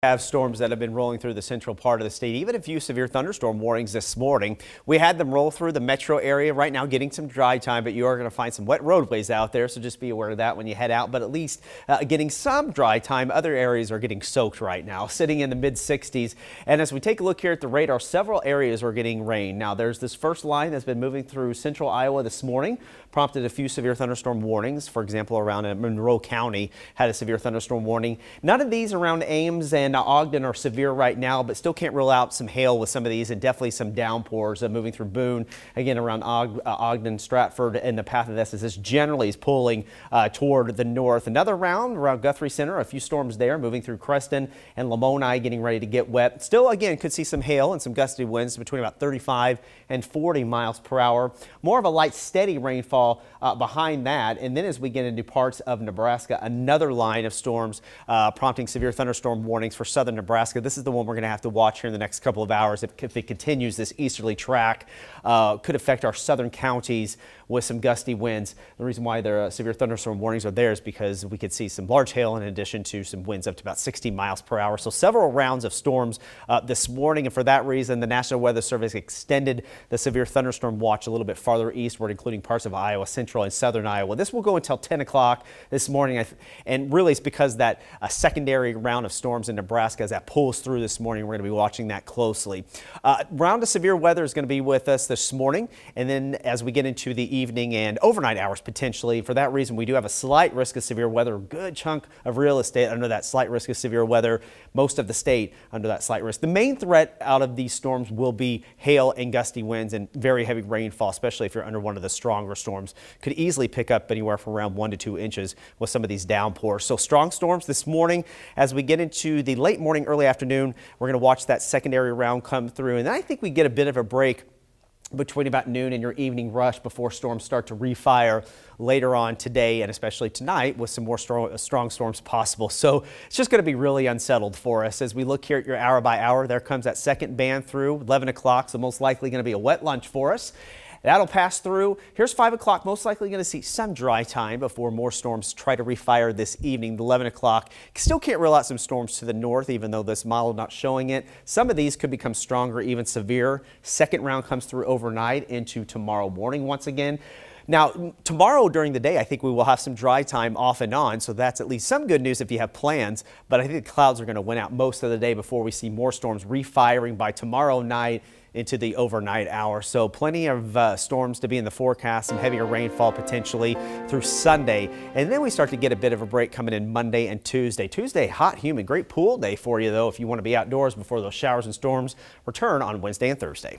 Have storms that have been rolling through the central part of the state, even a few severe thunderstorm warnings this morning. We had them roll through the metro area right now, getting some dry time, but you are going to find some wet roadways out there, so just be aware of that when you head out. But at least getting some dry time. Other areas are getting soaked right now, sitting in the mid 60s. And as we take a look here at the radar, several areas are getting rain. Now there's this first line that's been moving through central Iowa this morning, prompted a few severe thunderstorm warnings. For example, around Monroe County had a severe thunderstorm warning. None of these around Ames and Ogden are severe right now, but still can't rule out some hail with some of these, and definitely some downpours moving through Boone, again around Ogden, Stratford, and the path of this as this generally is pulling toward the north. Another round around Guthrie Center, a few storms there moving through Creston and Lamoni, getting ready to get wet. Still, again, could see some hail and some gusty winds between about 35 and 40 miles per hour. More of a light, steady rainfall behind that. And then as we get into parts of Nebraska, another line of storms prompting severe thunderstorm warnings for southern Nebraska. This is the one we're going to have to watch here in the next couple of hours. If it continues this easterly track, could affect our southern counties with some gusty winds. The reason why there are severe thunderstorm warnings are there is because we could see some large hail in addition to some winds up to about 60 miles per hour. So several rounds of storms this morning, and for that reason the National Weather Service extended the severe thunderstorm watch a little bit farther eastward, including parts of Iowa, central and southern Iowa. This will go until 10 o'clock this morning, and really it's because that secondary round of storms in Nebraska, as that pulls through this morning, we're going to be watching that closely. Round of severe weather is going to be with us this morning, and then as we get into the evening and overnight hours potentially, for that reason we do have a slight risk of severe weather. A good chunk of real estate under that slight risk of severe weather, most of the state under that slight risk. The main threat out of these storms will be hail and gusty winds and very heavy rainfall, especially if you're under one of the stronger storms. Could easily pick up anywhere from around 1 to 2 inches with some of these downpours. So strong storms this morning. As we get into the late morning, early afternoon, we're going to watch that secondary round come through, and then I think we get a bit of a break between about noon and your evening rush before storms start to refire later on today and especially tonight, with some more strong storms possible. So it's just going to be really unsettled for us as we look here at your hour by hour. There comes that second band through 11 o'clock, so most likely going to be a wet lunch for us. That'll pass through. Here's 5 o'clock, most likely going to see some dry time before more storms try to refire this evening. 11 o'clock, still can't rule out some storms to the north, even though this model not showing it. Some of these could become stronger, even severe. Second round comes through overnight into tomorrow morning once again. Now, tomorrow during the day, I think we will have some dry time off and on, so that's at least some good news if you have plans. But I think the clouds are going to win out most of the day before we see more storms refiring by tomorrow night into the overnight hour. So plenty of storms to be in the forecast, some heavier rainfall potentially through Sunday. And then we start to get a bit of a break coming in Monday and Tuesday. Tuesday, hot, humid, great pool day for you, though, if you want to be outdoors before those showers and storms return on Wednesday and Thursday.